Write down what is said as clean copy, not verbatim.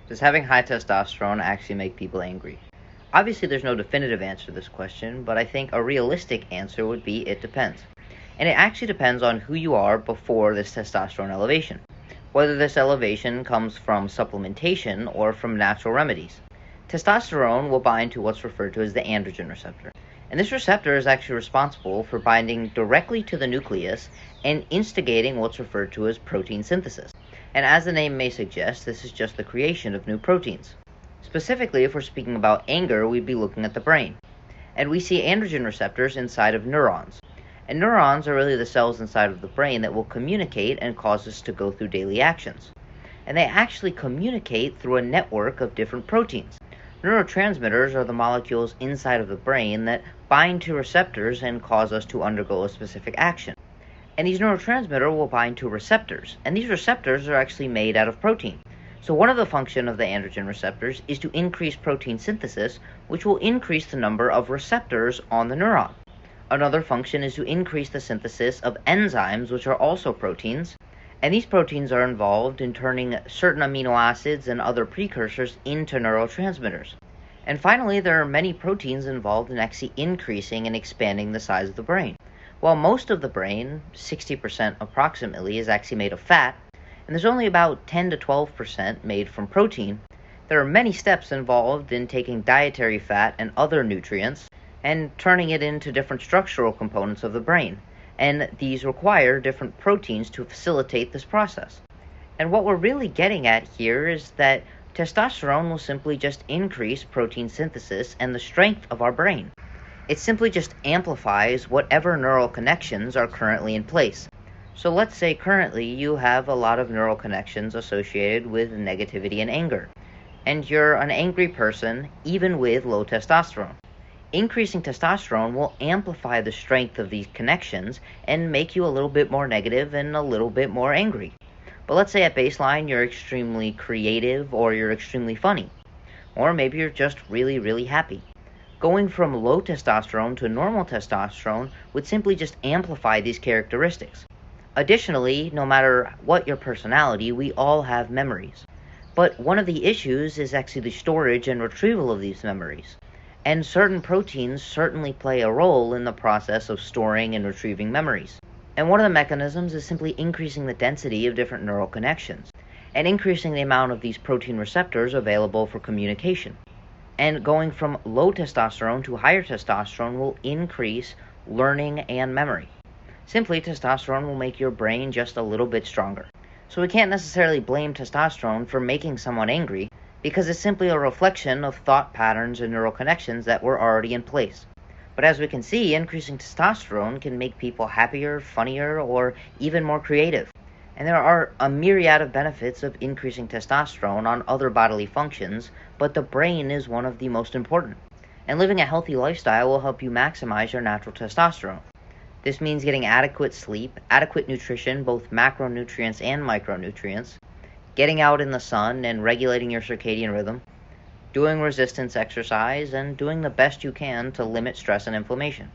Does having high testosterone actually make people angry? Obviously, there's no definitive answer to this question, but I think a realistic answer would be it depends. And it actually depends on who you are before this testosterone elevation, whether this elevation comes from supplementation or from natural remedies. Testosterone will bind to what's referred to as the androgen receptor. And this receptor is actually responsible for binding directly to the nucleus and instigating what's referred to as protein synthesis. And as the name may suggest, this is just the creation of new proteins. Specifically, if we're speaking about anger, we'd be looking at the brain. And we see androgen receptors inside of neurons. And neurons are really the cells inside of the brain that will communicate and cause us to go through daily actions. And they actually communicate through a network of different proteins. Neurotransmitters are the molecules inside of the brain that bind to receptors and cause us to undergo a specific action. And these neurotransmitters will bind to receptors, and these receptors are actually made out of protein. So one of the functions of the androgen receptors is to increase protein synthesis, which will increase the number of receptors on the neuron. Another function is to increase the synthesis of enzymes, which are also proteins, and these proteins are involved in turning certain amino acids and other precursors into neurotransmitters. And finally, there are many proteins involved in actually increasing and expanding the size of the brain. While most of the brain, 60% approximately, is actually made of fat, and there's only about 10 to 12% made from protein, there are many steps involved in taking dietary fat and other nutrients and turning it into different structural components of the brain. And these require different proteins to facilitate this process. And what we're really getting at here is that testosterone will simply just increase protein synthesis and the strength of our brain. It simply just amplifies whatever neural connections are currently in place. So let's say currently you have a lot of neural connections associated with negativity and anger, and you're an angry person even with low testosterone. Increasing testosterone will amplify the strength of these connections and make you a little bit more negative and a little bit more angry. But let's say at baseline you're extremely creative or you're extremely funny. Or maybe you're just really happy. Going from low testosterone to normal testosterone would simply just amplify these characteristics. Additionally, no matter what your personality, we all have memories. But one of the issues is actually the storage and retrieval of these memories. And certain proteins certainly play a role in the process of storing and retrieving memories. And one of the mechanisms is simply increasing the density of different neural connections, and increasing the amount of these protein receptors available for communication. And going from low testosterone to higher testosterone will increase learning and memory. Simply, testosterone will make your brain just a little bit stronger. So we can't necessarily blame testosterone for making someone angry, because it's simply a reflection of thought patterns and neural connections that were already in place. But as we can see, increasing testosterone can make people happier, funnier, or even more creative. And there are a myriad of benefits of increasing testosterone on other bodily functions, but the brain is one of the most important. And living a healthy lifestyle will help you maximize your natural testosterone. This means getting adequate sleep, adequate nutrition, both macronutrients and micronutrients, getting out in the sun and regulating your circadian rhythm, doing resistance exercise, and doing the best you can to limit stress and inflammation.